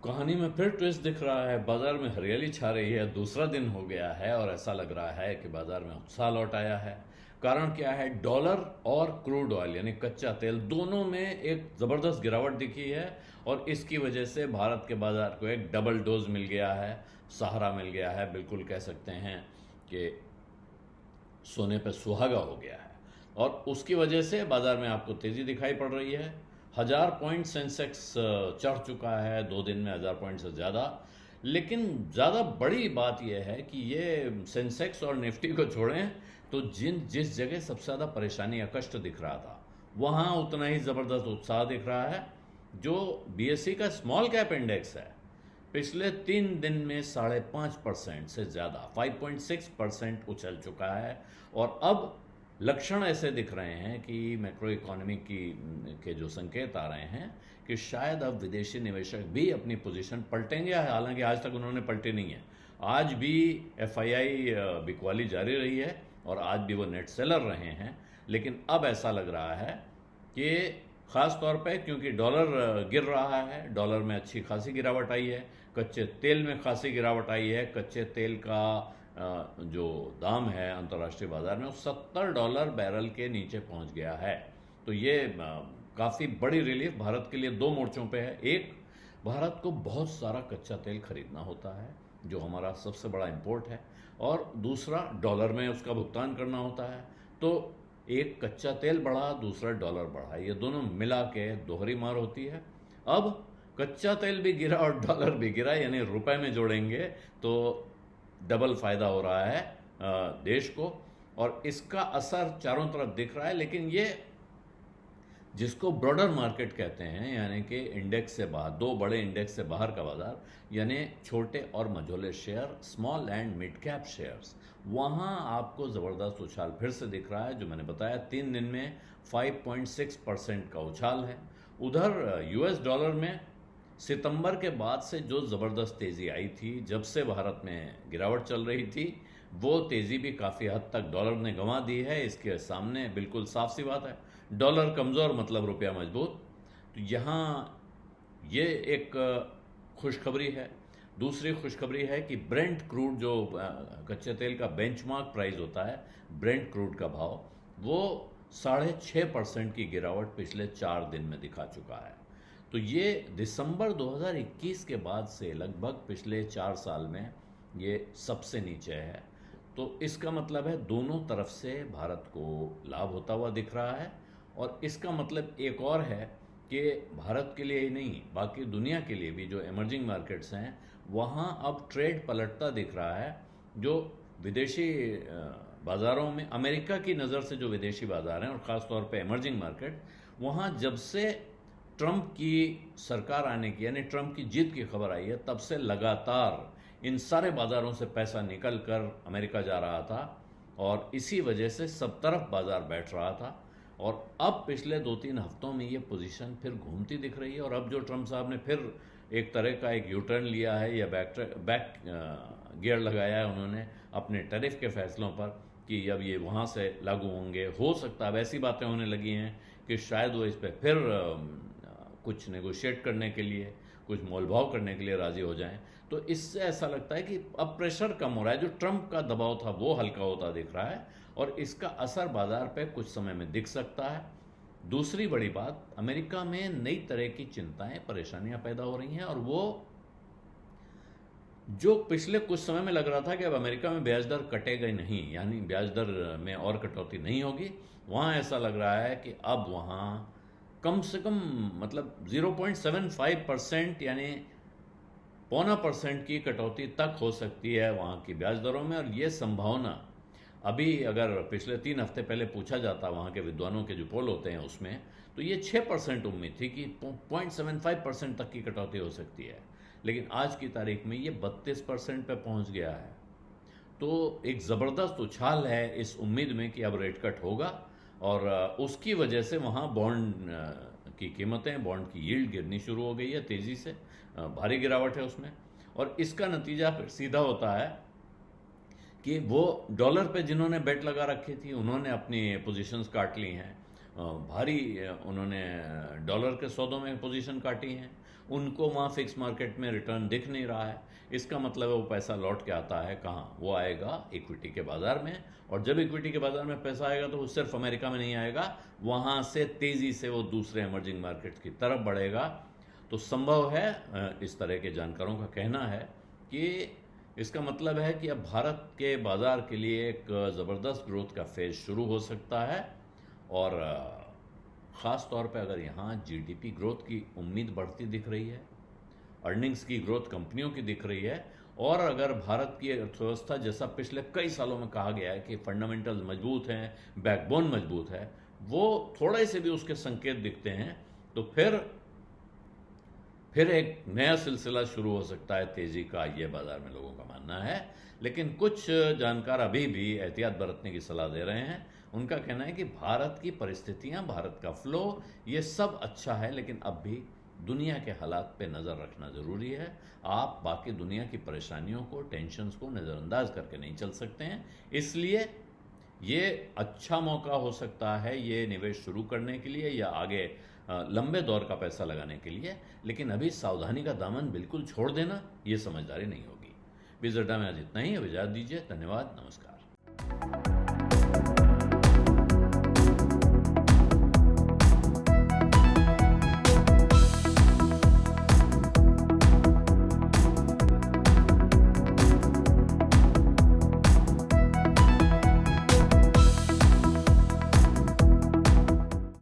कहानी में फिर ट्विस्ट दिख रहा है। बाजार में हरियाली छा रही है, दूसरा दिन हो गया है और ऐसा लग रहा है कि बाजार में उत्साह लौट आया है। कारण क्या है? डॉलर और क्रूड ऑयल यानी कच्चा तेल दोनों में एक जबरदस्त गिरावट दिखी है और इसकी वजह से भारत के बाजार को एक डबल डोज मिल गया है, सहारा मिल गया है। बिल्कुल कह सकते हैं कि सोने पे सुहागा हो गया है और उसकी वजह से बाजार में आपको तेजी दिखाई पड़ रही है। 1000 पॉइंट सेंसेक्स चढ़ चुका है 2 दिन में, 1000 पॉइंट से ज़्यादा। लेकिन ज़्यादा बड़ी बात यह है कि ये सेंसेक्स और निफ्टी को छोड़ें तो जिस जगह सबसे ज़्यादा परेशानी या कष्ट दिख रहा था वहाँ उतना ही ज़बरदस्त उत्साह दिख रहा है। जो बीएसई का स्मॉल कैप इंडेक्स है, पिछले 3 दिन में 5.5% से ज़्यादा 5.6% उछल चुका है और अब लक्षण ऐसे दिख रहे हैं कि मैक्रो इकोनॉमी के जो संकेत आ रहे हैं कि शायद अब विदेशी निवेशक भी अपनी पोजीशन पलटेंगे। हालांकि आज तक उन्होंने पलटी नहीं है। आज भी एफआईआई बिकवाली जारी रही है और आज भी वो नेट सेलर रहे हैं। लेकिन अब ऐसा लग रहा है कि ख़ास तौर पे क्योंकि डॉलर गिर रहा है, डॉलर में अच्छी खासी गिरावट आई है, कच्चे तेल में खासी गिरावट आई है। कच्चे तेल का जो दाम है अंतर्राष्ट्रीय बाजार में वो $70 बैरल के नीचे पहुंच गया है। तो ये काफ़ी बड़ी रिलीफ भारत के लिए 2 मोर्चों पे है। एक, भारत को बहुत सारा कच्चा तेल खरीदना होता है जो हमारा सबसे बड़ा इंपोर्ट है, और दूसरा डॉलर में उसका भुगतान करना होता है। तो एक कच्चा तेल बढ़ा, दूसरा डॉलर बढ़ा, ये दोनों मिला के दोहरी मार होती है। अब कच्चा तेल भी गिरा और डॉलर भी गिरा, यानी रुपए में जोड़ेंगे तो डबल फायदा हो रहा है देश को, और इसका असर चारों तरफ दिख रहा है। लेकिन ये जिसको ब्रॉडर मार्केट कहते हैं, यानी कि इंडेक्स से बाहर, 2 बड़े इंडेक्स से बाहर का बाजार, यानी छोटे और मझोले share, small and mid cap shares, वहाँ आपको ज़बरदस्त उछाल फिर से दिख रहा है। जो मैंने बताया 3 दिन में 5.6% का उछाल है। उधर यूएस डॉलर में सितंबर के बाद से जो ज़बरदस्त तेज़ी आई थी, जब से भारत में गिरावट चल रही थी, वो तेज़ी भी काफ़ी हद तक डॉलर ने गंवा दी है। इसके सामने बिल्कुल साफ सी बात है, डॉलर कमज़ोर मतलब रुपया मजबूत। तो यहाँ ये एक खुशखबरी है। दूसरी खुशखबरी है कि ब्रेंट क्रूड, जो कच्चे तेल का बेंचमार्क प्राइस होता है, ब्रेंट क्रूड का भाव, वो 6.5% की गिरावट पिछले 4 दिन में दिखा चुका है। तो ये दिसंबर 2021 के बाद से लगभग पिछले 4 साल में ये सबसे नीचे है। तो इसका मतलब है दोनों तरफ से भारत को लाभ होता हुआ दिख रहा है। और इसका मतलब एक और है कि भारत के लिए ही नहीं, बाकी दुनिया के लिए भी जो इमर्जिंग मार्केट्स हैं, वहाँ अब ट्रेड पलटता दिख रहा है। जो विदेशी बाज़ारों में, अमेरिका की नज़र से जो विदेशी बाज़ार हैं और ख़ास तौर पे इमर्जिंग मार्केट, वहाँ जब से ट्रंप की सरकार आने की, यानी ट्रंप की जीत की खबर आई है, तब से लगातार इन सारे बाज़ारों से पैसा निकल कर अमेरिका जा रहा था और इसी वजह से सब तरफ बाज़ार बैठ रहा था। और अब पिछले 2-3 हफ्तों में ये पोजीशन फिर घूमती दिख रही है। और अब जो ट्रंप साहब ने फिर एक तरह का एक यू टर्न लिया है या बैक गियर लगाया है उन्होंने अपने टैरिफ के फैसलों पर, कि अब ये वहाँ से लागू होंगे। हो सकता है, अब ऐसी बातें होने लगी हैं कि शायद वो इस पर फिर कुछ नेगोशिएट करने के लिए, कुछ मोलभाव करने के लिए राज़ी हो जाएं। तो इससे ऐसा लगता है कि अब प्रेशर कम हो रहा है, जो ट्रंप का दबाव था वो हल्का होता दिख रहा है और इसका असर बाजार पे कुछ समय में दिख सकता है। दूसरी बड़ी बात, अमेरिका में नई तरह की चिंताएं, परेशानियां पैदा हो रही हैं, और वो जो पिछले कुछ समय में लग रहा था कि अब अमेरिका में ब्याज दर कटेगा ही नहीं, यानी ब्याज दर में और कटौती नहीं होगी, वहाँ ऐसा लग रहा है कि अब वहाँ कम से कम मतलब 0.75% यानी 0.25% की कटौती तक हो सकती है वहाँ की ब्याज दरों में। और ये संभावना अभी, अगर पिछले 3 हफ्ते पहले पूछा जाता वहाँ के विद्वानों के जो पोल होते हैं उसमें, तो ये 6% उम्मीद थी कि 0.75% तक की कटौती हो सकती है। लेकिन आज की तारीख में ये 32% पे पहुँच गया है। तो एक ज़बरदस्त उछाल है इस उम्मीद में कि अब रेट कट होगा, और उसकी वजह से वहाँ बॉन्ड की कीमतें, बॉन्ड की यील्ड गिरनी शुरू हो गई है तेज़ी से, भारी गिरावट है उसमें। और इसका नतीजा फिर सीधा होता है कि वो डॉलर पे जिन्होंने बेट लगा रखी थी, उन्होंने अपनी पोजीशंस काट ली हैं, भारी उन्होंने डॉलर के सौदों में पोजीशन काटी हैं। उनको वहाँ फिक्स मार्केट में रिटर्न दिख नहीं रहा है। इसका मतलब है वो पैसा लौट के आता है कहाँ? वो आएगा इक्विटी के बाज़ार में, और जब इक्विटी के बाज़ार में पैसा आएगा तो वो सिर्फ अमेरिका में नहीं आएगा, वहाँ से तेज़ी से वो दूसरे इमर्जिंग मार्केट्स की तरफ बढ़ेगा। तो संभव है, इस तरह के जानकारों का कहना है कि इसका मतलब है कि अब भारत के बाज़ार के लिए एक ज़बरदस्त ग्रोथ का फेज़ शुरू हो सकता है, और ख़ास तौर पे अगर यहाँ जीडीपी ग्रोथ की उम्मीद बढ़ती दिख रही है, अर्निंग्स की ग्रोथ कंपनियों की दिख रही है, और अगर भारत की अर्थव्यवस्था जैसा पिछले कई सालों में कहा गया है कि फंडामेंटल्स मजबूत हैं, बैकबोन मजबूत है, वो थोड़े से भी उसके संकेत दिखते हैं, तो फिर एक नया सिलसिला शुरू हो सकता है तेज़ी का, ये बाज़ार में लोगों का मानना है। लेकिन कुछ जानकार अभी भी एहतियात बरतने की सलाह दे रहे हैं। उनका कहना है कि भारत की परिस्थितियां, भारत का फ्लो, ये सब अच्छा है, लेकिन अब भी दुनिया के हालात पे नज़र रखना ज़रूरी है। आप बाकी दुनिया की परेशानियों को, टेंशन्स को नज़रअंदाज करके नहीं चल सकते हैं। इसलिए ये अच्छा मौका हो सकता है ये निवेश शुरू करने के लिए, या आगे लंबे दौर का पैसा लगाने के लिए, लेकिन अभी सावधानी का दामन बिल्कुल छोड़ देना ये समझदारी नहीं होगी। बिज़ अड्डा में आज इतना ही। अब इजाज़त दीजिए। धन्यवाद। नमस्कार।